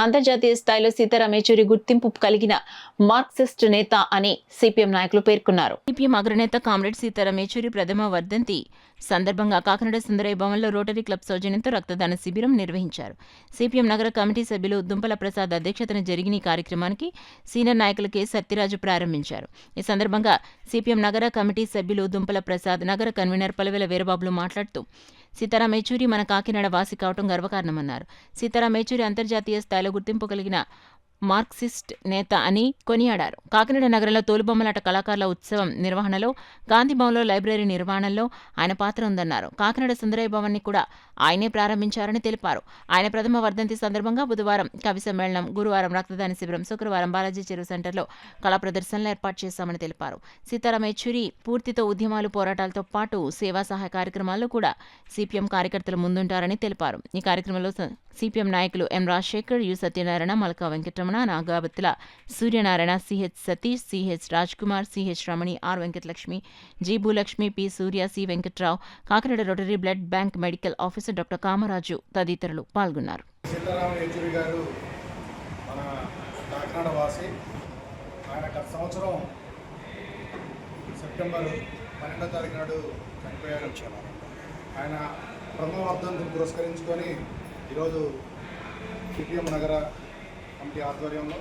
అంతర్జాతీయ స్థాయిలో సీతారాం యేచూరి గుర్తింపు కలిగిన మార్క్సిస్ట్ నేత అని సిపిఎం నాయకులు పేర్కొన్నారు. సిపిఎం అగ్రనేత కామ్రేడ్ సీతారాం యేచూరి ప్రథమ వర్ధంతి సందర్భంగా కాకినాడ సుందరయ్య భవన్లో రోటరీ క్లబ్ సౌజన్యంతో రక్తదాన శిబిరం నిర్వహించారు. సిపిఎం నగర కమిటీ సభ్యులు దుంపల ప్రసాద్ అధ్యక్షతన జరిగిన ఈ కార్యక్రమానికి సీనియర్ నాయకులు కె సత్యరాజు ప్రారంభించారు. ఈ సందర్భంగా సిపిఎం నగర కమిటీ సభ్యులు దుంపల ప్రసాద్, నగర కన్వీనర్ పలవెల వీరబాబులు మాట్లాడుతూ సీతారాం యేచూరి మన కాకినాడ వాసి కావటం గర్వకారణమన్నారు. సీతారాం యేచూరి అంతర్జాతీయ స్థాయిలో గుర్తింపు కలిగిన మార్క్సిస్ట్ నేత అని కొనియాడారు. కాకినాడ నగరంలో తోలుబొమ్మలాట కళాకారుల ఉత్సవం నిర్వహణలో, గాంధీభవన్లో లైబ్రరీ నిర్మాణంలో ఆయన పాత్ర ఉందన్నారు. కాకినాడ సుందరయ్య భవన్ని కూడా ఆయనే ప్రారంభించారని తెలిపారు. ఆయన ప్రథమ వర్ధంతి సందర్భంగా బుధవారం కవి సమ్మేళనం, గురువారం రక్తదాన శిబిరం, శుక్రవారం బాలాజీ చెరువు సెంటర్లో కళా ప్రదర్శనలు ఏర్పాటు చేశామని తెలిపారు. సీతారాం యేచూరి పూర్తితో ఉద్యమాలు, పోరాటాలతో పాటు సేవా సహాయ కార్యక్రమాల్లో కూడా సిపిఎం కార్యకర్తలు ముందుంటారని తెలిపారు. ఈ కార్యక్రమంలో సిపిఎం నాయకులు M Rajasekhar, U Satyanarayana, Malka Venkataramana, Nagabattula Suryanarayana, Ch Satish, Ch Raj Kumar, Ch Ramani, R Venkatalakshmi, G Bhulakshmi, P Surya, C Venkatrao, Kakinada rotary blood bank medical officer doctor Kamaraju తదితరులు పాల్గొన్నారు. సీతారాం యేచూరి గారు మన కాకినాడ వాసి. ఆయన గత సంవత్సరం సెప్టెంబర్ 12వ తారీఖు నాడు చనిపోయారు. ఆయన ప్రథమ వర్ధంతిని పురస్కరించుకొని ఈరోజు సిపిఎం నగర కమిటీ ఆధ్వర్యంలో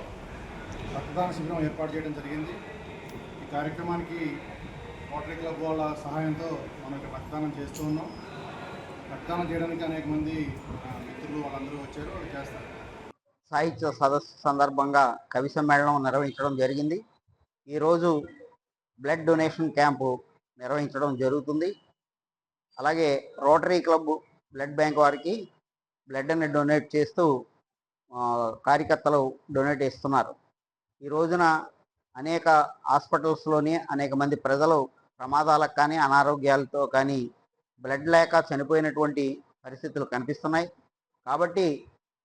రక్తదాన శిబిరం ఏర్పాటు చేయడం జరిగింది. ఈ కార్యక్రమానికి రోటరీ క్లబ్ వాళ్ళ సహాయంతో మనం ఇక్కడ రక్తదానం చేస్తూ ఉన్నాం. రక్తదానం చేయడానికి అనేక మంది మిత్రులు వాళ్ళందరూ వచ్చారు, వాళ్ళు చేస్తారు. సాహిత్య సదస్సు సందర్భంగా కవి సమ్మేళనం నిర్వహించడం జరిగింది. ఈరోజు బ్లడ్ డొనేషన్ క్యాంపు నిర్వహించడం జరుగుతుంది. అలాగే రోటరీ క్లబ్ బ్లడ్ బ్యాంక్ వారికి బ్లడ్ అని డొనేట్ చేస్తూ కార్యకర్తలు డొనేట్ ఇస్తున్నారు. ఈ రోజున అనేక హాస్పిటల్స్లోని అనేక మంది ప్రజలు ప్రమాదాలకు కానీ అనారోగ్యాలతో కానీ బ్లడ్ లేక చనిపోయినటువంటి పరిస్థితులు కనిపిస్తున్నాయి. కాబట్టి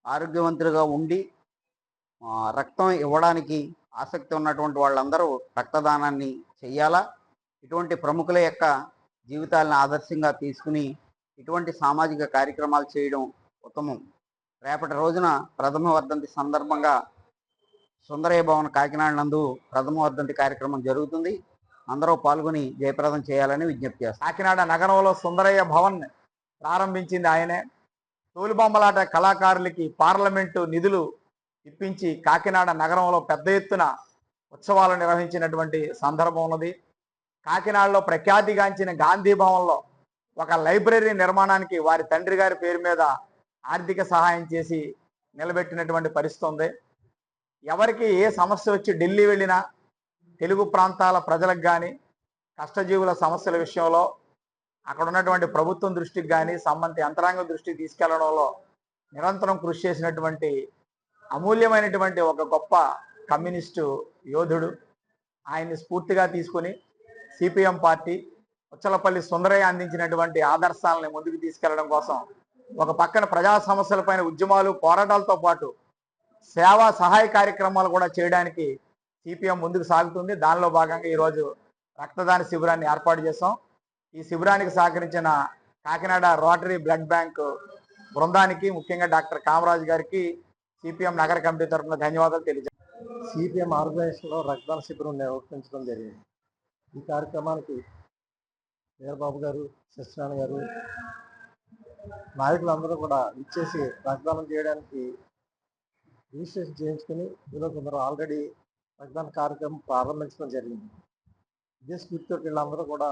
ఆరోగ్యవంతులుగా ఉండి రక్తం ఇవ్వడానికి ఆసక్తి ఉన్నటువంటి వాళ్ళందరూ రక్తదానాన్ని చెయ్యాలా. ఇటువంటి ప్రముఖుల యొక్క జీవితాలను ఆదర్శంగా తీసుకుని ఇటువంటి సామాజిక కార్యక్రమాలు చేయడం ఉత్తమం. రేపటి రోజున ప్రథమ వర్ధంతి సందర్భంగా సుందరయ్య భవన్ కాకినాడ నందు ప్రథమ వర్ధంతి కార్యక్రమం జరుగుతుంది. అందరూ పాల్గొని జయప్రదం చేయాలని విజ్ఞప్తి చేస్తారు. కాకినాడ నగరంలో సుందరయ్య భవన్ ప్రారంభించింది ఆయనే. తోలుబొమ్మలాట కళాకారులకి పార్లమెంటు నిధులు ఇప్పించి కాకినాడ నగరంలో పెద్ద ఎత్తున ఉత్సవాలు నిర్వహించినటువంటి సందర్భం ఉన్నది. కాకినాడలో ప్రఖ్యాతిగాంచిన గాంధీ భవన్లో ఒక లైబ్రరీ నిర్మాణానికి వారి తండ్రి గారి పేరు మీద ఆర్థిక సహాయం చేసి నిలబెట్టినటువంటి పరిస్థితి ఉంది. ఎవరికి ఏ సమస్య వచ్చి ఢిల్లీ వెళ్ళినా తెలుగు ప్రాంతాల ప్రజలకు కానీ కష్టజీవుల సమస్యల విషయంలో అక్కడ ఉన్నటువంటి ప్రభుత్వం దృష్టికి కానీ సంబంధిత యంత్రాంగం దృష్టికి తీసుకెళ్లడంలో నిరంతరం కృషి చేసినటువంటి అమూల్యమైనటువంటి ఒక గొప్ప కమ్యూనిస్టు యోధుడు. ఆయన్ని స్ఫూర్తిగా తీసుకుని సిపిఎం పార్టీ ఉచ్చలపల్లి సుందరయ్య అందించినటువంటి ఆదర్శాలను ముందుకు తీసుకెళ్లడం కోసం ఒక పక్కన ప్రజా సమస్యలపైన ఉద్యమాలు, పోరాటాలతో పాటు సేవా సహాయ కార్యక్రమాలు కూడా చేయడానికి సిపిఎం ముందుకు సాగుతుంది. దానిలో భాగంగా ఈరోజు రక్తదాన శిబిరాన్ని ఏర్పాటు చేశాం. ఈ శిబిరానికి సహకరించిన కాకినాడ రోటరీ బ్లడ్ బ్యాంక్ బృందానికి, ముఖ్యంగా డాక్టర్ కామరాజు గారికి సిపిఎం నగర కమిటీ తరఫున ధన్యవాదాలు తెలియజేస్తాం. సిపిఎం ఆర్గనైజేషన్లో రక్తదాన శిబిరం నిర్వహించడం జరిగింది. ఈ కార్యక్రమానికి వీరబాబు గారు, సత్యనారాయణ గారు, నాయకులందరూ కూడా ఇచ్చేసి రక్తదానం చేయడానికి రిజిస్ట్రేషన్ చేయించుకుని ఈరోజు కొందరు ఆల్రెడీ రక్తదాన కార్యక్రమం ప్రారంభించడం జరిగింది. ఇదే స్ఫూర్తితో వీళ్ళందరూ కూడా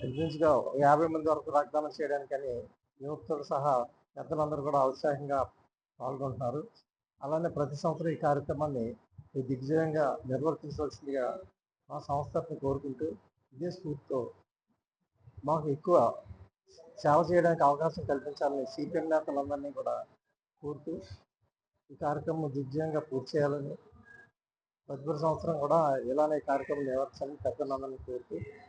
ఇంచుమించుగా 50 మంది వరకు రక్తదానం చేయడానికని యువకులతో సహా పెద్దలందరూ కూడా ఉత్సాహంగా పాల్గొంటున్నారు. అలానే ప్రతి సంవత్సరం ఈ కార్యక్రమాన్ని దిగ్విజయంగా నిర్వర్తించవలసిందిగా మా సంస్థని కోరుకుంటూ ఇదే స్ఫూర్తితో మాకు ఎక్కువ సేవ చేయడానికి అవకాశం కల్పించాలని సిపిఎం నేతలందరినీ కూడా కోరుతూ ఈ కార్యక్రమం దిగ్విజయంగా పూర్తి చేయాలని, తదుపరి సంవత్సరం కూడా ఇలానే కార్యక్రమం నిర్వహించాలని పెద్దలందరినీ కోరుతూ